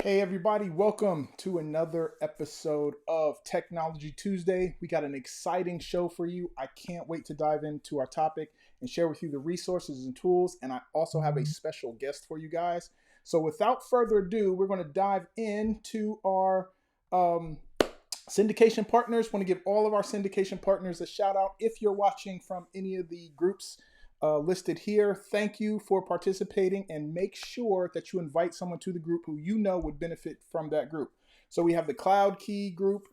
Hey everybody, welcome to another episode of Technology Tuesday. We got an exciting show for you. I can't wait to dive into our topic and share with you the resources and tools. And I also have a special guest for you guys. So without further ado, we're going to dive into our syndication partners. Want to give all of our syndication partners a shout out. If you're watching from any of the groups listed here, thank you for participating, and make sure that you invite someone to the group who you know would benefit from that group. So we have the Cloud Key group,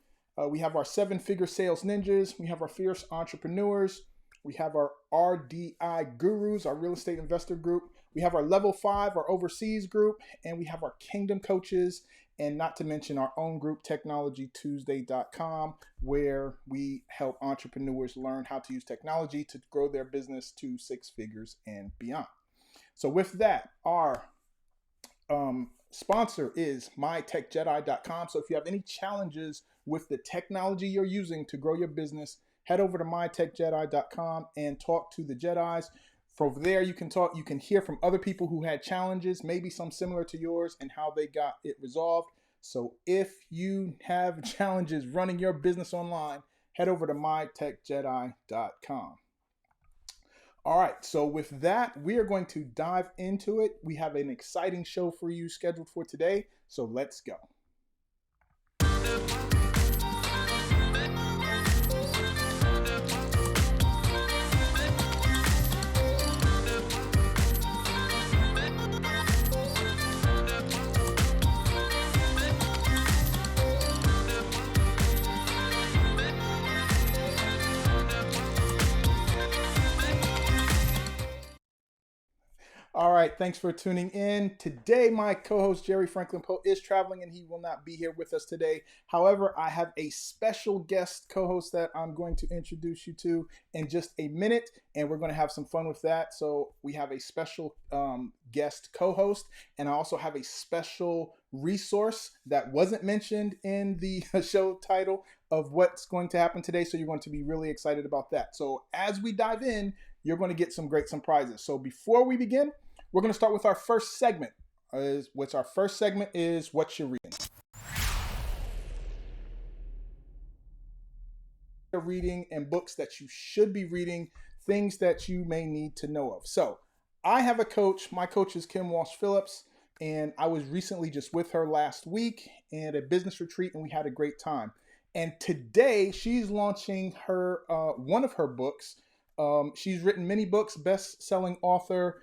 we have our 7-figure sales ninjas, we have our fierce entrepreneurs, we have our RDI gurus, our real estate investor group, we have our level 5, our overseas group, and we have our kingdom coaches, and not to mention our own group, technologytuesday.com, where we help entrepreneurs learn how to use technology to grow their business to 6 figures and beyond. So with that, our sponsor is mytechjedi.com. So if you have any challenges with the technology you're using to grow your business, head over to mytechjedi.com and talk to the Jedis. From there, you can hear from other people who had challenges, maybe some similar to yours, and how they got it resolved. So if you have challenges running your business online, head over to mytechjedi.com. All right, so with that, we are going to dive into it. We have an exciting show for you scheduled for today, so let's go. All right, thanks for tuning in. Today, my co-host Jerry Franklin Poe is traveling and he will not be here with us today. However, I have a special guest co-host that I'm going to introduce you to in just a minute, and we're going to have some fun with that. So we have a special guest co-host, and I also have a special resource that wasn't mentioned in the show title of what's going to happen today. So you're going to be really excited about that. So as we dive in, you're going to get some great surprises. So before we begin, we're going to start with our first segment, which our first segment is what you're reading. Reading and books that you should be reading, things that you may need to know of. So I have a coach. My coach is Kim Walsh Phillips, and I was recently just with her last week at a business retreat, and we had a great time. And today she's launching her one of her books. She's written many books, best-selling author,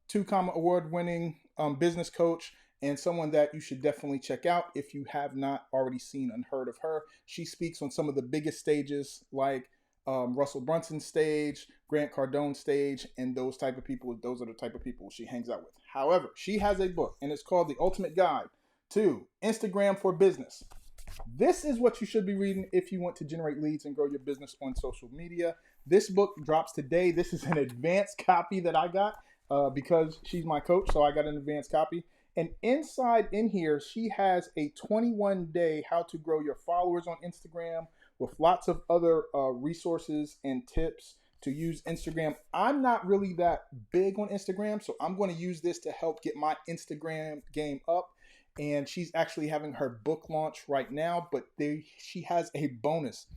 2-comma award-winning business coach, and someone that you should definitely check out if you have not already seen and heard of her. She speaks on some of the biggest stages like Russell Brunson stage, Grant Cardone stage, and those type of people. Those are the type of people she hangs out with. However, she has a book, and it's called The Ultimate Guide to Instagram for Business. This is what you should be reading if you want to generate leads and grow your business on social media. This book drops today. This is an advanced copy that I got because she's my coach, so I got an advanced copy. And inside in here, she has a 21-day how to grow your followers on Instagram with lots of other resources and tips to use Instagram. I'm not really that big on Instagram, so I'm going to use this to help get my Instagram game up. And she's actually having her book launch right now, but she has a bonus.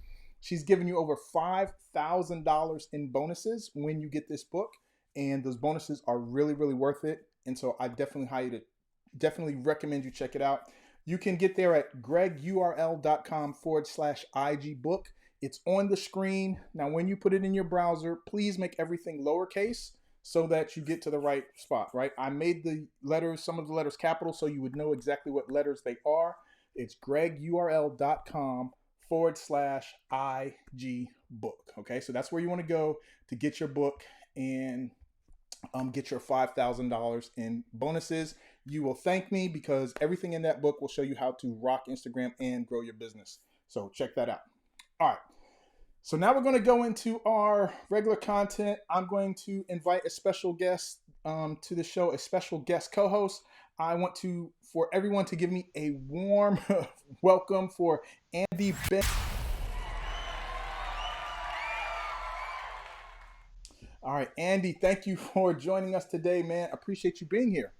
She's giving you over $5,000 in bonuses when you get this book, and those bonuses are really, really worth it. And so I definitely recommend you check it out. You can get there at gregurl.com/IG book. It's on the screen. Now, when you put it in your browser, please make everything lowercase so that you get to the right spot, right? I made some of the letters capital so you would know exactly what letters they are. It's gregurl.com/IG book. Okay, so that's where you want to go to get your book and get your $5,000 in bonuses. You will thank me because everything in that book will show you how to rock Instagram and grow your business. So check that out. All right. So now we're going to go into our regular content. I'm going to invite a special guest to the show, a special guest co-host. I want for everyone to give me a warm welcome for Andy Ben. All right, Andy, thank you for joining us today, man. Appreciate you being here.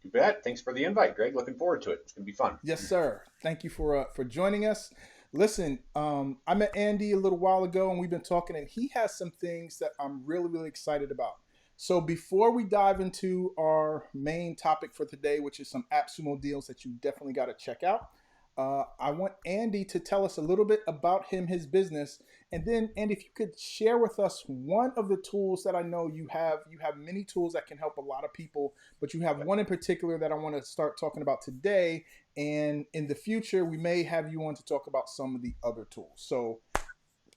You bet. Thanks for the invite, Greg. Looking forward to it. It's going to be fun. Yes, sir. Thank you for joining us. Listen, I met Andy a little while ago, and we've been talking, and he has some things that I'm really, really excited about. So before we dive into our main topic for today, which is some Appsumo deals that you definitely got to check out, I want Andy to tell us a little bit about him, his business, and then Andy, if you could share with us one of the tools that I know you have. You have many tools that can help a lot of people, but you have one in particular that I want to start talking about today. And in the future, we may have you on to talk about some of the other tools. So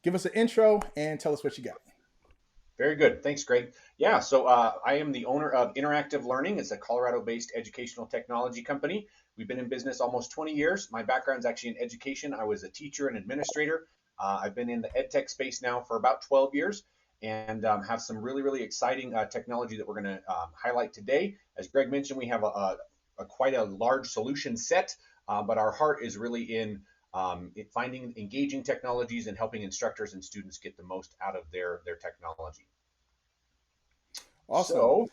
give us an intro and tell us what you got. Very good. Thanks, Greg. Yeah, so I am the owner of Interactive Learning. It's a Colorado-based educational technology company. We've been in business almost 20 years. My background is actually in education. I was a teacher and administrator. I've been in the ed tech space now for about 12 years and have some really, really exciting technology that we're going to highlight today. As Greg mentioned, we have a quite a large solution set, but our heart is really in finding engaging technologies and helping instructors and students get the most out of their technology. Awesome. So,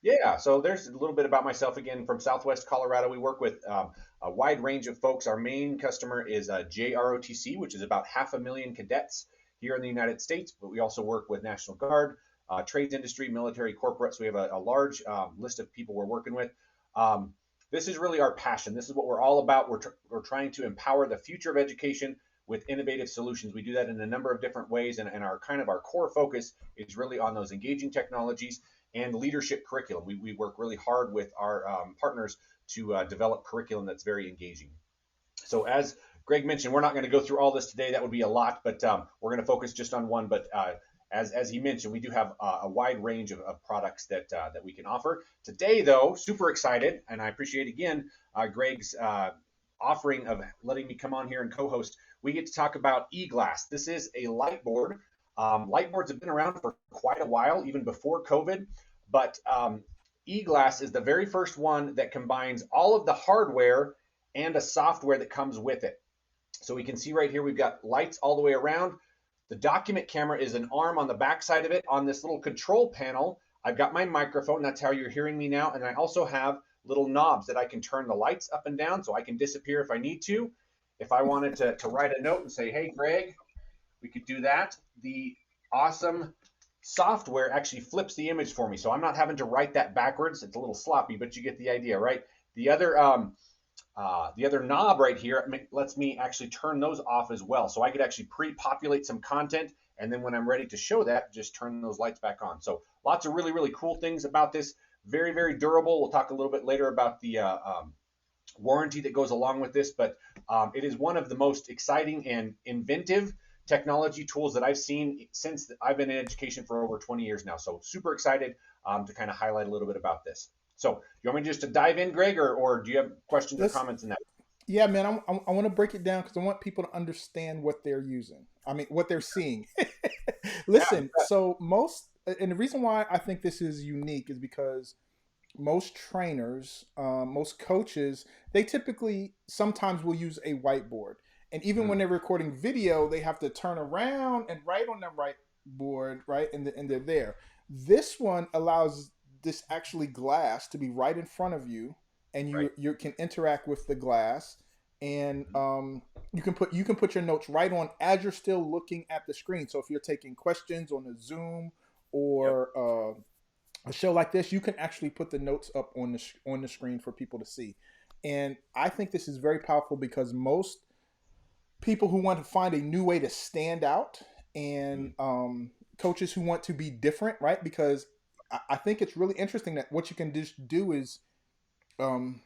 yeah, so there's a little bit about myself again from Southwest Colorado. We work with a wide range of folks. Our main customer is JROTC, which is about 500,000 cadets here in the United States, but we also work with National Guard, trades industry, military, corporate. So we have a large list of people we're working with. This is really our passion. This is what we're all about. We're trying to empower the future of education with innovative solutions. We do that in a number of different ways, and our kind of our core focus is really on those engaging technologies and leadership curriculum. We work really hard with our partners to develop curriculum that's very engaging. So as Greg mentioned, we're not going to go through all this today. That would be a lot, but we're going to focus just on one. But as he mentioned, we do have a wide range of products that we can offer. Today, though, super excited, and I appreciate again Greg's offering of letting me come on here and co-host. We get to talk about eGlass. This is a light board. Light boards have been around for quite a while, even before COVID, but eGlass is the very first one that combines all of the hardware and a software that comes with it. So we can see right here, we've got lights all the way around. The document camera is an arm on the back side of it. On this little control panel, I've got my microphone. That's how you're hearing me now. And I also have little knobs that I can turn the lights up and down so I can disappear if I need to. If I wanted to write a note and say, hey, Greg, we could do that. The awesome software actually flips the image for me. So I'm not having to write that backwards. It's a little sloppy, but you get the idea, right? The other knob right here lets me actually turn those off as well. So I could actually pre-populate some content, and then when I'm ready to show that, just turn those lights back on. So lots of really, really cool things about this. Very, very durable. We'll talk a little bit later about the warranty that goes along with this, but it is one of the most exciting and inventive technology tools that I've seen since I've been in education for over 20 years now. So super excited to kind of highlight a little bit about this. So you want me just to dive in, Greg, or do you have questions or Let's comments in that? Yeah, man, I want to break it down because I want people to understand what they're using. I mean, what they're seeing. Yeah, Listen, so and the reason why I think this is unique is because most trainers, most coaches, they typically sometimes will use a whiteboard. And even when mm, they're recording video, they have to turn around and write on that whiteboard, right? And they're there. This one allows this actually glass to be right in front of you, and right. you can interact with the glass, and Mm, you can put your notes right on as you're still looking at the screen. So if you're taking questions on a Zoom yep. or a show like this, you can actually put the notes up on the screen for people to see. And I think this is very powerful because most people who want to find a new way to stand out, and Mm, coaches who want to be different, right? Because I think it's really interesting that what you can just do is um,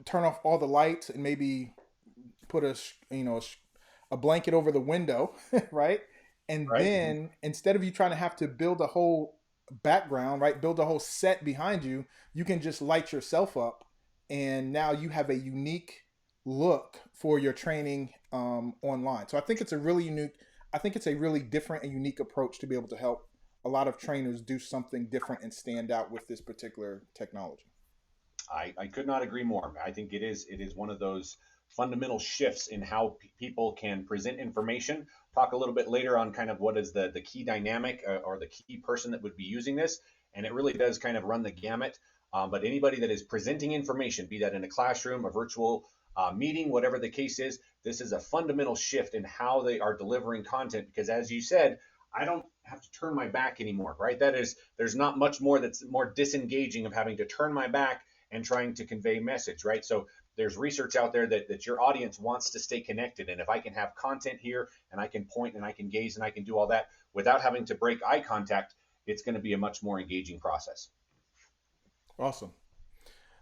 turn off all the lights and maybe put a blanket over the window, right? And right. Mm, then instead of you trying to have to build a whole background, right, build a whole set behind you, you can just light yourself up, and now you have a unique look for your training online. So I think it's a really unique. I think it's a really different and unique approach to be able to help a lot of trainers do something different and stand out with this particular technology. I could not agree more. I think it is one of those fundamental shifts in how people can present information. Talk a little bit later on kind of what is the key dynamic or the key person that would be using this, and it really does kind of run the gamut. But anybody that is presenting information, be that in a classroom, a virtual meeting, whatever the case is, this is a fundamental shift in how they are delivering content. Because as you said, I don't have to turn my back anymore, right? There's not much more that's more disengaging of having to turn my back and trying to convey message, right? So there's research out there that your audience wants to stay connected. And if I can have content here and I can point and I can gaze and I can do all that without having to break eye contact, it's going to be a much more engaging process. Awesome.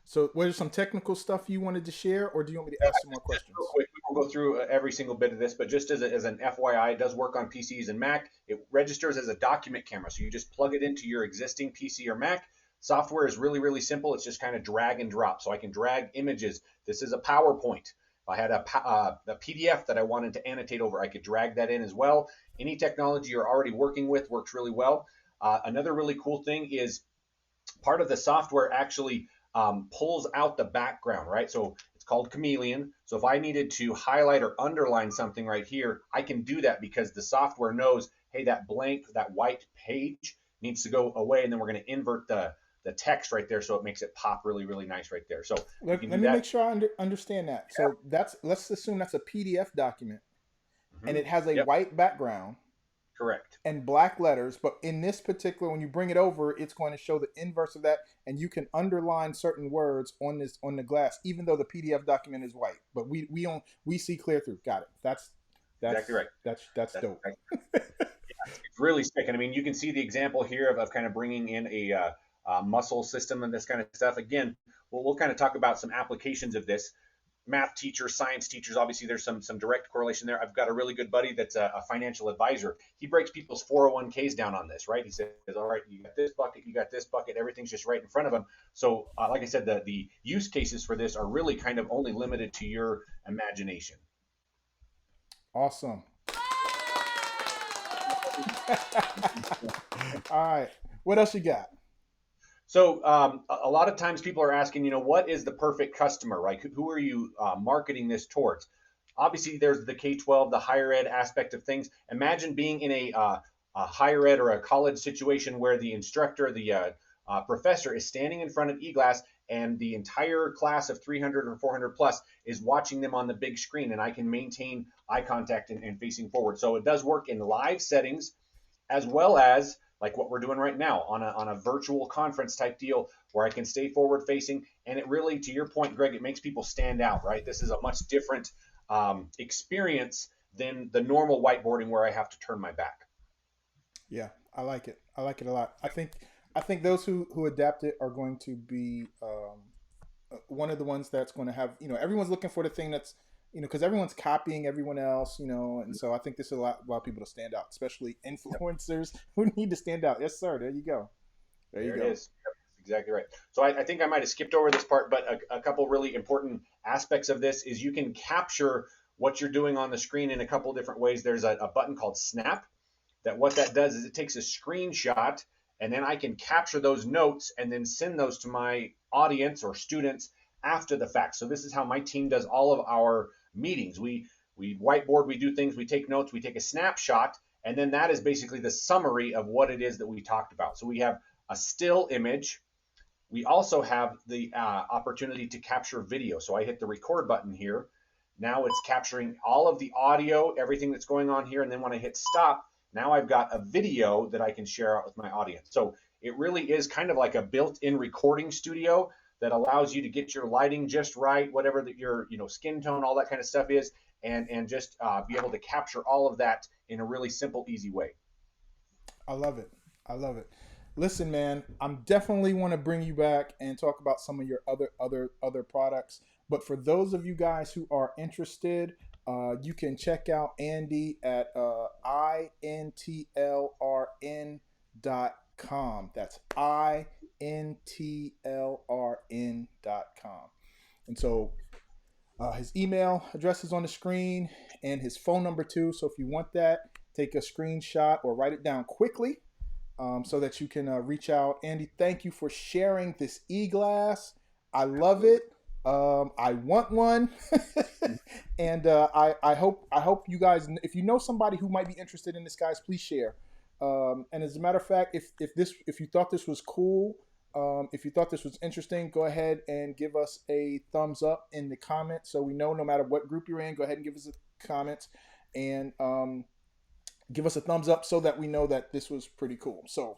So, what are some technical stuff you wanted to share, or do you want me to ask some more questions? Real quick, we won't go through every single bit of this, but just as an FYI, it does work on PCs and Mac. It registers as a document camera, so you just plug it into your existing PC or Mac. Software is really, really simple. It's just kind of drag and drop. So I can drag images. This is a PowerPoint. If I had a PDF that I wanted to annotate over, I could drag that in as well. Any technology you're already working with works really well. Another really cool thing is part of the software actually pulls out the background, right? So it's called Chameleon. So if I needed to highlight or underline something right here, I can do that because the software knows, hey, that blank, that white page needs to go away, and then we're going to invert the text right there, so it makes it pop really, really nice right there. So let me make sure I understand that. Yeah. So let's assume that's a PDF document, and it has a white background. Correct. And black letters, but in this particular, when you bring it over, it's going to show the inverse of that, and you can underline certain words on the glass, even though the PDF document is white. But we see clear through. Got it. That's exactly right. That's dope. Right. It's really sick. And I mean, you can see the example here of kind of bringing in a muscle system and this kind of stuff. Again, we'll kind of talk about some applications of this. Math teachers, science teachers, obviously there's some direct correlation there. I've got a really good buddy that's a financial advisor. He breaks people's 401ks down on this, right? He says, all right, you got this bucket, you got this bucket, everything's just right in front of him. So like I said, the use cases for this are really kind of only limited to your imagination. Awesome. All right, what else you got? So a lot of times people are asking, what is the perfect customer, right? Who are you marketing this towards? Obviously, there's the K-12, the higher ed aspect of things. Imagine being in a higher ed or a college situation where the instructor, the professor is standing in front of e-glass and the entire class of 300 or 400 plus is watching them on the big screen, and I can maintain eye contact and facing forward. So it does work in live settings as well as like what we're doing right now on a virtual conference type deal where I can stay forward facing. And it really, to your point, Greg, it makes people stand out, right? This is a much different experience than the normal whiteboarding where I have to turn my back. Yeah, I like it. I like it a lot. I think those who adapt it are going to be one of the ones that's going to have, everyone's looking for the thing that's, because everyone's copying everyone else, and so I think this is a lot of people to stand out, especially influencers who need to stand out. Yes, sir. There you go. There you go. It is. Yep, exactly right. So I think I might have skipped over this part, but a couple really important aspects of this is you can capture what you're doing on the screen in a couple different ways. There's a button called Snap that what that does is it takes a screenshot, and then I can capture those notes and then send those to my audience or students after the fact. So this is how my team does all of our meetings. We whiteboard, we do things, we take notes, we take a snapshot, and then that is basically the summary of what it is that we talked about. So we have a still image. We also have the opportunity to capture video. So I hit the record button here. Now it's capturing all of the audio, everything that's going on here. And then when I hit stop, now I've got a video that I can share out with my audience. So it really is kind of like a built-in recording studio that allows you to get your lighting just right, whatever that your skin tone, all that kind of stuff is, and just be able to capture all of that in a really simple, easy way. I love it. I love it. Listen, man, I'm definitely want to bring you back and talk about some of your other products. But for those of you guys who are interested, you can check out Andy at intlrn.com. That's intlrn.com. And so his email address is on the screen and his phone number too. So if you want that, take a screenshot or write it down quickly so that you can reach out. Andy, thank you for sharing this e-glass. I love it. I want one. And I hope you guys, if you know somebody who might be interested in this, guys, please share. And as a matter of fact, if you thought this was cool, If you thought this was interesting, go ahead and give us a thumbs up in the comments so we know no matter what group you're in. Go ahead and give us a comment and give us a thumbs up so that we know that this was pretty cool. So,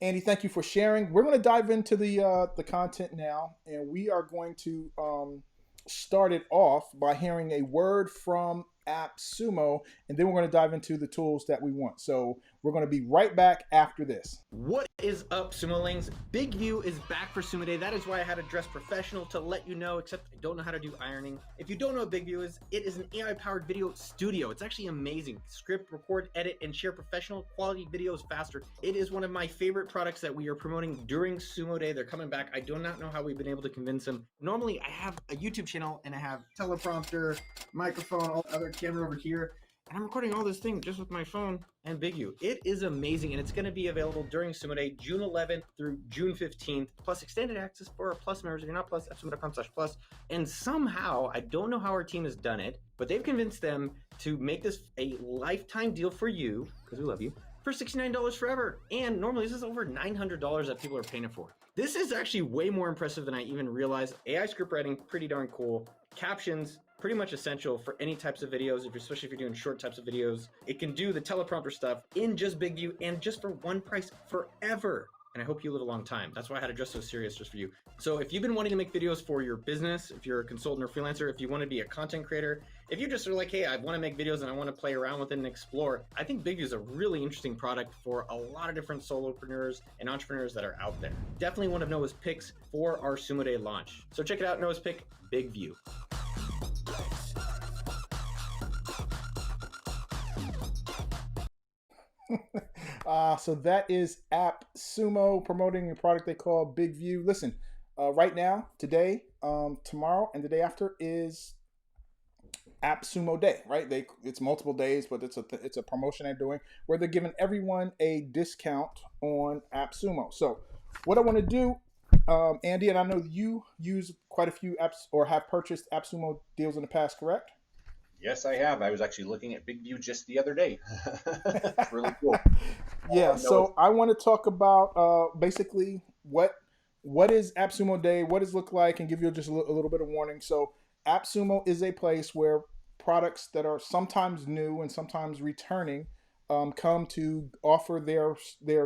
Andy, thank you for sharing. We're going to dive into the content now, and we are going to start it off by hearing a word from Appsumo, and then we're going to dive into the tools that we want. So we're going to be right back after this. What is up, Sumolings? Big View is back for Sumo Day. That is why I had to dress professional to let you know, except I don't know how to do ironing. If you don't know what Big View is, it is an AI-powered video studio. It's actually amazing. Script, record, edit, and share professional quality videos faster. It is one of my favorite products that we are promoting during Sumo Day. They're coming back. I do not know how we've been able to convince them. Normally, I have a YouTube channel, and I have teleprompter, microphone, all other camera over here, and I'm recording all this thing just with my phone and Big View. It is amazing, and it's going to be available during Sumo Day, June 11th through June 15th, plus extended access for our Plus members. If you're not Plus, appsumo.com/plus. And somehow, I don't know how our team has done it, but they've convinced them to make this a lifetime deal for you, because we love you, for $69 forever. And normally, this is over $900 that people are paying it for. This is actually way more impressive than I even realized. AI script writing, pretty darn cool. Captions, pretty much essential for any types of videos, especially if you're doing short types of videos. It can do the teleprompter stuff in just Big View and just for one price forever. And I hope you live a long time. That's why I had to dress so serious just for you. So if you've been wanting to make videos for your business, if you're a consultant or freelancer, if you want to be a content creator, if you just are like, hey, I want to make videos and I want to play around with it and explore, I think Big View is a really interesting product for a lot of different solopreneurs and entrepreneurs that are out there. Definitely one of Noah's picks for our Sumo Day launch. So check it out, Noah's pick, Big View. So that is Appsumo promoting a product they call Big View. Listen, right now, today, tomorrow, and the day after is Appsumo Day, right? It's multiple days, but it's a promotion they're doing where they're giving everyone a discount on Appsumo. So what I want to do, Andy, and I know you use quite a few apps or have purchased Appsumo deals in the past, correct? Yes, I have. I was actually looking at Big View just the other day. It's really cool. Yeah, so I want to talk about basically what is Appsumo Day, what does it look like, and give you just a little bit of warning. So Appsumo is a place where products that are sometimes new and sometimes returning come to offer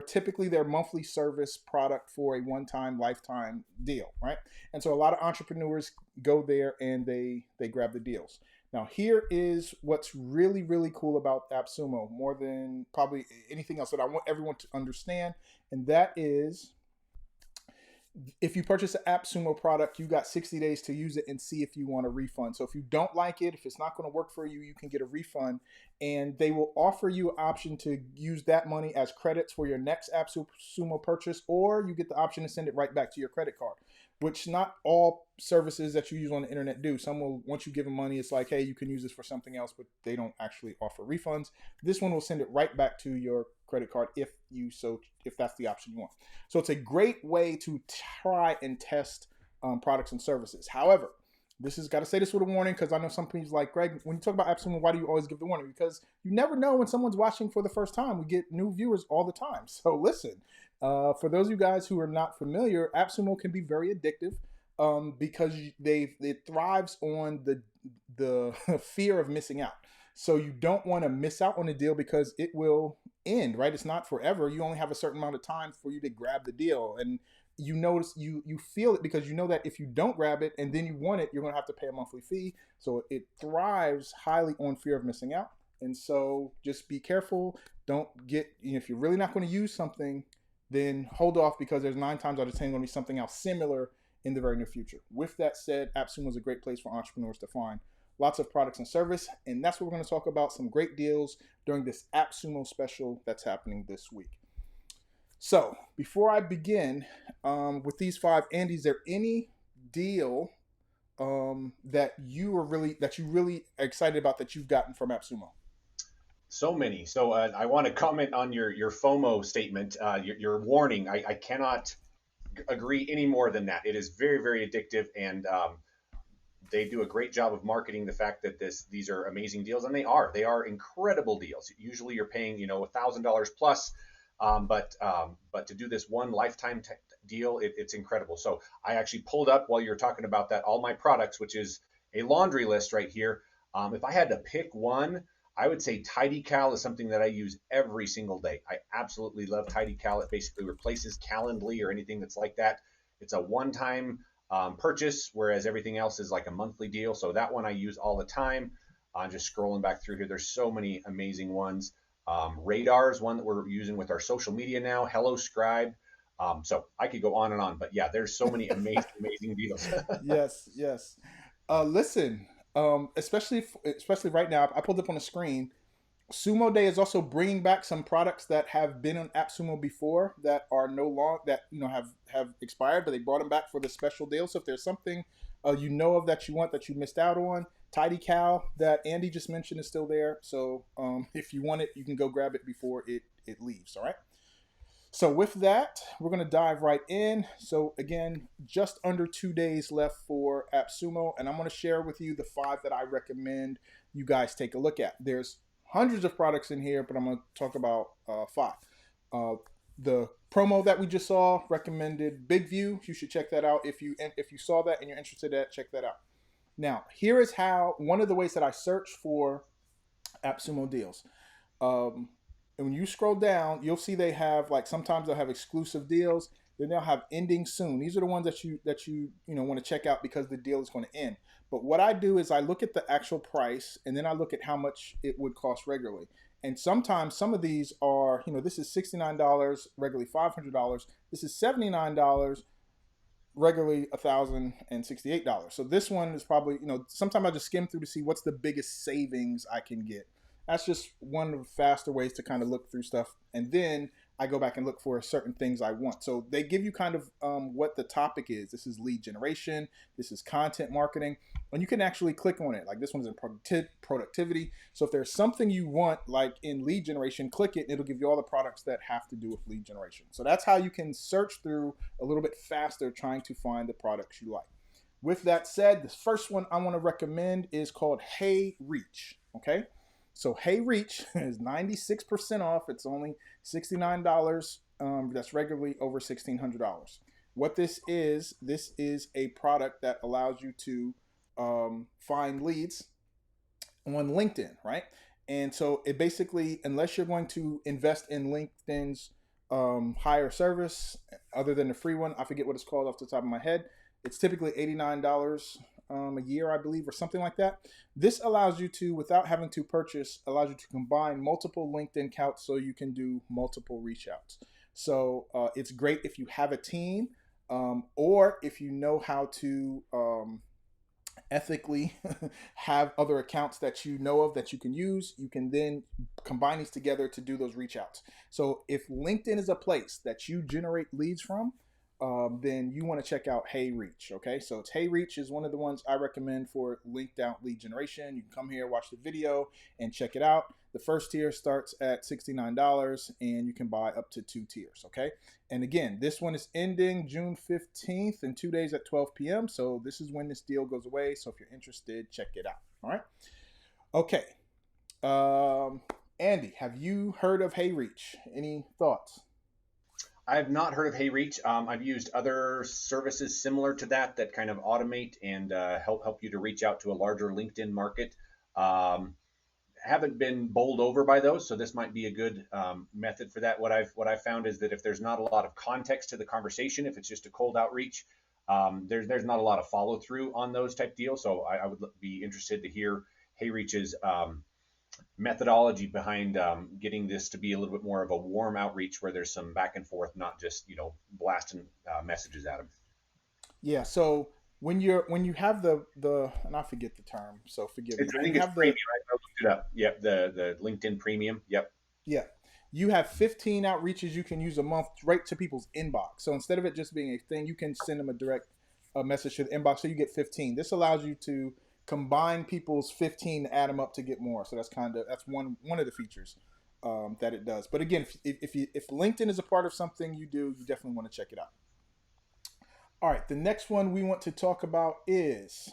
typically their monthly service product for a one-time lifetime deal, right? And so a lot of entrepreneurs go there and they grab the deals. Now, here is what's really, really cool about Appsumo, more than probably anything else that I want everyone to understand, and that is if you purchase an Appsumo product, you got 60 days to use it and see if you want a refund. So if you don't like it, if it's not going to work for you, you can get a refund, and they will offer you an option to use that money as credits for your next Appsumo purchase, or you get the option to send it right back to your credit card, which not all services that you use on the internet do. Some will, once you give them money, it's like, hey, you can use this for something else, but they don't actually offer refunds. This one will send it right back to your credit card if that's the option you want. So it's a great way to try and test products and services. However, this has got to say this with a warning, because I know some people like, Greg, when you talk about Appsumo, why do you always give the warning? Because you never know when someone's watching for the first time. We get new viewers all the time. So listen, for those of you guys who are not familiar, Appsumo can be very addictive because it thrives on the fear of missing out. So you don't want to miss out on a deal because it will end, right? It's not forever. You only have a certain amount of time for you to grab the deal. And you notice, you feel it because you know that if you don't grab it and then you want it, you're going to have to pay a monthly fee. So it thrives highly on fear of missing out. And so just be careful. Don't get, if you're really not going to use something, then hold off, because there's 9 times out of 10 going to be something else similar in the very near future. With that said, Appsumo is a great place for entrepreneurs to find lots of products and service, and that's what we're going to talk about, some great deals during this Appsumo special that's happening this week. So before I begin with these 5, Andy, is there any deal that you really excited about that you've gotten from Appsumo? So many. So I want to comment on your FOMO statement, your warning. I cannot agree any more than that. It is very, very addictive, and they do a great job of marketing the fact that these are amazing deals, and they are incredible deals. Usually you're paying $1,000 plus, but to do this one lifetime deal. It's incredible. So I actually pulled up while you're talking about that all my products, which is a laundry list right here. If I had to pick one, I would say Tidy Cal is something that I use every single day. I absolutely love Tidy Cal. It basically replaces Calendly or anything that's like that. It's a one-time purchase, whereas everything else is like a monthly deal. So that one I use all the time. Just scrolling back through here, there's so many amazing ones. Radar is one that we're using with our social media now. Hello Scribe. So I could go on and on, but yeah, there's so many amazing deals. Yes, yes. Listen, especially right now, I pulled up on the screen. Sumo Day is also bringing back some products that have been on AppSumo before that are no long that have expired, but they brought them back for the special deal. So if there's something you know of that you want that you missed out on, Tidy Cow that Andy just mentioned is still there. So if you want it, you can go grab it before it leaves. All right. So with that, we're going to dive right in. So again, just under 2 days left for AppSumo, and I'm going to share with you the 5 that I recommend you guys take a look at. There's hundreds of products in here, but I'm going to talk about 5. The promo that we just saw recommended Big View. You should check that out. If you saw that and you're interested in that, check that out. Now, here is how one of the ways that I search for AppSumo deals. And when you scroll down, you'll see they have sometimes they'll have exclusive deals. Then they'll have ending soon. These are the ones that you want to check out because the deal is going to end. But what I do is I look at the actual price and then I look at how much it would cost regularly. And sometimes some of these are, this is $69, regularly $500. This is $79, regularly $1,068. So this one is probably, sometimes I just skim through to see what's the biggest savings I can get. That's just one of the faster ways to kind of look through stuff. And then I go back and look for certain things I want. So they give you kind of what the topic is. This is lead generation. This is content marketing. And you can actually click on it. Like this one's in productivity. So if there's something you want, like in lead generation, click it and it'll give you all the products that have to do with lead generation. So that's how you can search through a little bit faster trying to find the products you like. With that said, the first one I want to recommend is called Hey Reach. Okay. So Hey Reach is 96% off. It's only $69. That's regularly over $1,600. What this is a product that allows you to find leads on LinkedIn, right? And so it basically, unless you're going to invest in LinkedIn's higher service, other than the free one, I forget what it's called off the top of my head. It's typically $89 a year, I believe, or something like that. This allows you to, without having to purchase, allows you to combine multiple LinkedIn accounts so you can do multiple reach outs. So it's great if you have a team or if you know how to ethically have other accounts that you know of that you can use. You can then combine these together to do those reach outs. So if LinkedIn is a place that you generate leads from, then you want to check out Hey Reach. Okay, so it's Hey Reach is one of the ones I recommend for linked out lead generation. You can come here, watch the video, and check it out. The first tier starts at $69, and you can buy up to 2 tiers. Okay, and again, this one is ending June 15th in 2 days at 12 p.m. So this is when this deal goes away. So if you're interested, check it out. All right. Okay. Andy, have you heard of Hey Reach? Any thoughts? I have not heard of Hey Reach. I've used other services similar to that kind of automate and help you to reach out to a larger LinkedIn market. Haven't been bowled over by those, so this might be a good method for that. What I've found is that if there's not a lot of context to the conversation, if it's just a cold outreach, there's not a lot of follow through on those type deals. So I would be interested to hear Hey Reach's methodology behind getting this to be a little bit more of a warm outreach where there's some back and forth, not just blasting messages at them. Yeah. So when you have the and I forget the term, so forgive me. I think it's premium. I looked it up. Yep, the LinkedIn Premium. Yep. Yeah. You have 15 outreaches you can use a month right to people's inbox. So instead of it just being a thing, you can send them a direct message to the inbox. So you get 15. This allows you to combine people's 15 to add them up to get more. So that's one of the features that it does. But again, if LinkedIn is a part of something you do, you definitely want to check it out. All right, the next one we want to talk about is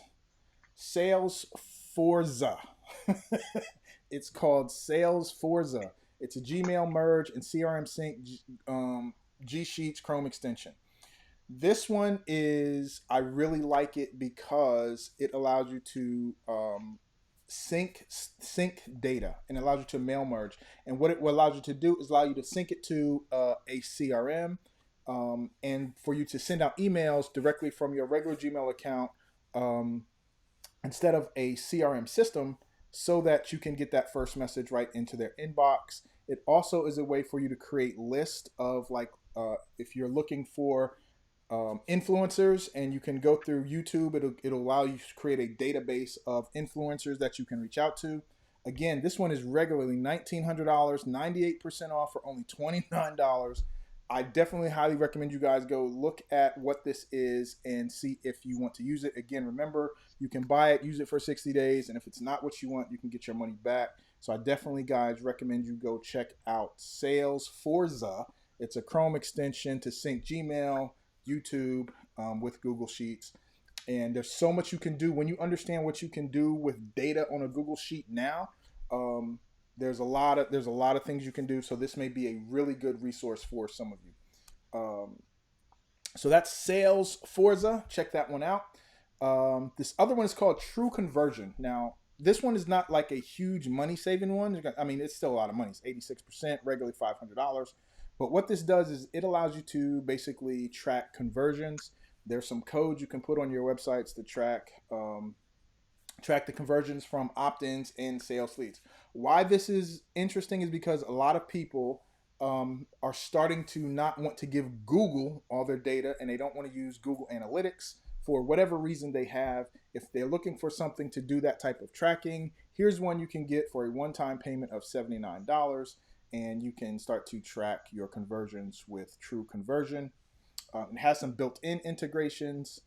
Sales Forza. It's called Sales Forza. It's a Gmail merge and CRM sync G Sheets Chrome extension. This one is, I really like it because it allows you to sync data, and allows you to mail merge. And what allows you to do is allow you to sync it to a CRM, and for you to send out emails directly from your regular Gmail account, um, instead of a CRM system, so that you can get that first message right into their inbox. It also is a way for you to create lists of, like, if you're looking for influencers, and you can go through YouTube. It'll allow you to create a database of influencers that you can reach out to. Again, this one is regularly $1,900, 98% off for only $29. I definitely highly recommend you guys go look at what this is and see if you want to use it. Again, remember, you can buy it, use it for 60 days, and if it's not what you want, you can get your money back. So I definitely, guys, recommend you go check out Sales Forza. It's a Chrome extension to sync Gmail, YouTube, with Google Sheets. And there's so much you can do when you understand what you can do with data on a Google Sheet now. There's a lot of things you can do. So this may be a really good resource for some of you. So that's Sales Forza. Check that one out. This other one is called True Conversion. Now, this one is not like a huge money saving one. I mean, it's still a lot of money. It's 86%, regularly $500. But what this does is it allows you to basically track conversions. There's some code you can put on your websites to track the conversions from opt-ins and sales leads. Why this is interesting is because a lot of people are starting to not want to give Google all their data, and they don't want to use Google Analytics for whatever reason they have. If they're looking for something to do that type of tracking, here's one you can get for a one-time payment of $79, and you can start to track your conversions with True Conversion. It has some built-in integrations,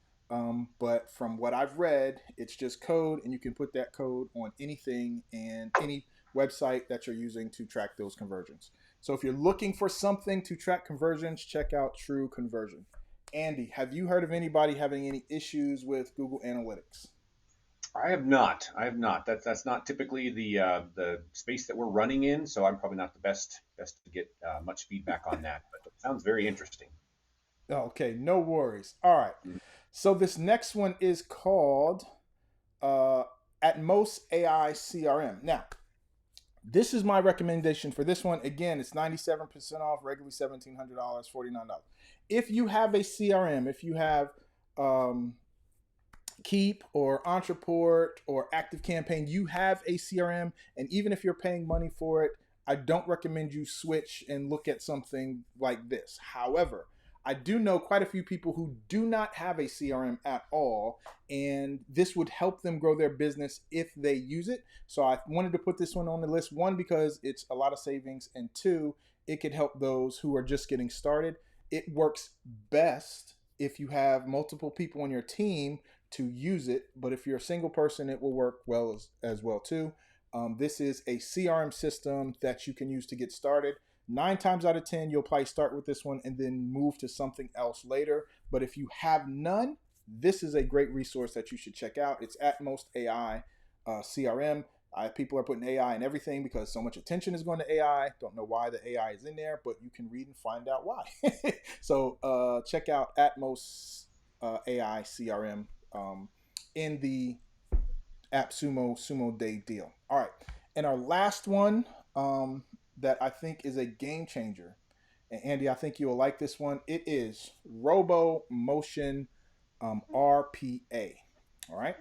but from what I've read, it's just code, and you can put that code on anything and any website that you're using to track those conversions. So if you're looking for something to track conversions, check out True Conversion. Andy, have you heard of anybody having any issues with Google Analytics? I have not. I have not. That's not typically the space that we're running in, so I'm probably not the best to get much feedback on that. But it sounds very interesting. Okay, no worries. All right. So this next one is called At Most AI CRM. Now, this is my recommendation for this one. Again, it's 97% off, regularly $1,700, $49. If you have a CRM, if you have Keep or Entreport or Active Campaign, you have a CRM, and even if you're paying money for it, I don't recommend you switch and look at something like this. However, I do know quite a few people who do not have a CRM at all, and this would help them grow their business if they use it. So I wanted to put this one on the list, one, because it's a lot of savings, and two, it could help those who are just getting started. It works best if you have multiple people on your team to use it, but if you're a single person, it will work well as well too. This is a CRM system that you can use to get started. 9 times out of 10, you'll probably start with this one and then move to something else later. But if you have none, this is a great resource that you should check out. It's At Most AI CRM. People are putting AI in everything because so much attention is going to AI. Don't know why the AI is in there, but you can read and find out why. So check out At Most AI CRM in the Appsumo Day deal. All right, and our last one that I think is a game changer, and Andy, I think you'll like this one. It is Robo Motion RPA. All right,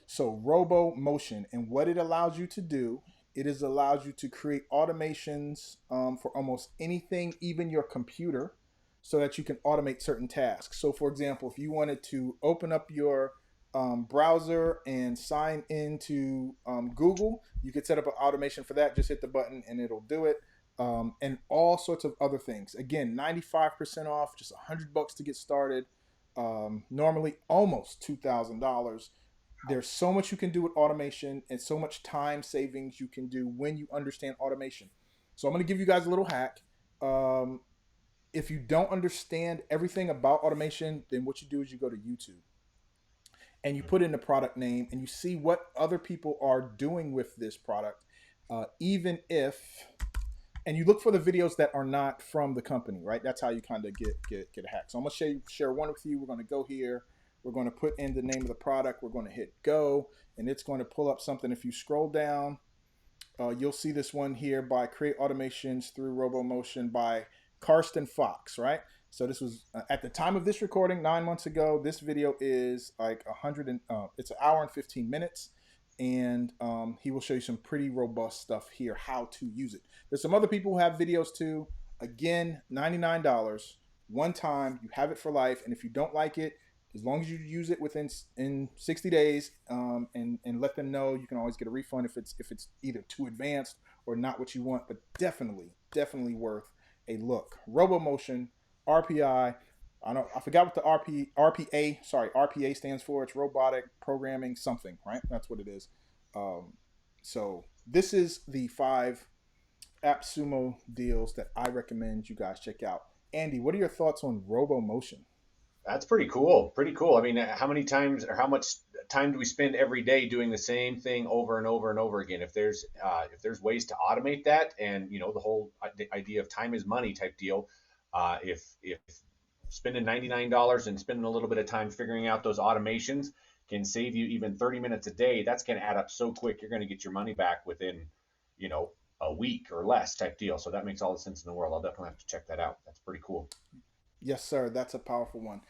so Robo Motion, and what it allows you to do, allows you to create automations for almost anything, even your computer, so that you can automate certain tasks. So for example, if you wanted to open up your browser and sign into Google, you could set up an automation for that. Just hit the button and it'll do it. And all sorts of other things. Again, 95% off, just $100 to get started. Normally almost $2,000. There's so much you can do with automation and so much time savings you can do when you understand automation. So I'm going to give you guys a little hack. If you don't understand everything about automation, then what you do is you go to YouTube and you put in the product name and you see what other people are doing with this product. Even if And you look for the videos that are not from the company, right? That's how you kind of get a hack. So I'm gonna share one with you. We're gonna go here. We're going to put in the name of the product. We're going to hit go, and it's going to pull up something. If you scroll down, you'll see this one here by Create Automations Through RoboMotion by Karsten Fox, right? So this was at the time of this recording 9 months ago. This video is like it's an hour and 15 minutes, and he will show you some pretty robust stuff here, how to use it. There's some other people who have videos too. Again, $99, one time. You have it for life, and if you don't like it, as long as you use it in 60 days, and let them know, you can always get a refund if it's either too advanced or not what you want. But definitely worth a look. RoboMotion, RPI. I forgot what the RPA stands for. It's robotic programming something, right? That's what it is. So this is the 5 Appsumo deals that I recommend you guys check out. Andy, what are your thoughts on RoboMotion? That's pretty cool. Pretty cool. I mean, how many times or how much time do we spend every day doing the same thing over and over and over again? If there's ways to automate that, and the whole idea of time is money type deal, if spending $99 and spending a little bit of time figuring out those automations can save you even 30 minutes a day, that's going to add up so quick. You're going to get your money back within a week or less type deal. So that makes all the sense in the world. I'll definitely have to check that out. That's pretty cool. Yes, sir. That's a powerful one.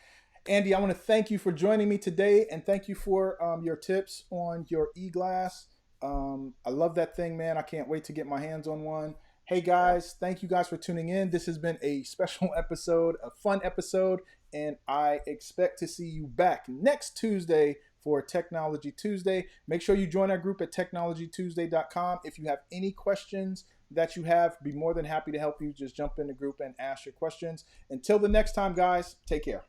Andy, I want to thank you for joining me today, and thank you for your tips on your e-glass. I love that thing, man. I can't wait to get my hands on one. Hey, guys, thank you guys for tuning in. This has been a special episode, a fun episode, and I expect to see you back next Tuesday for Technology Tuesday. Make sure you join our group at technologytuesday.com. If you have any questions that you have, be more than happy to help you. Just jump in the group and ask your questions. Until the next time, guys, take care.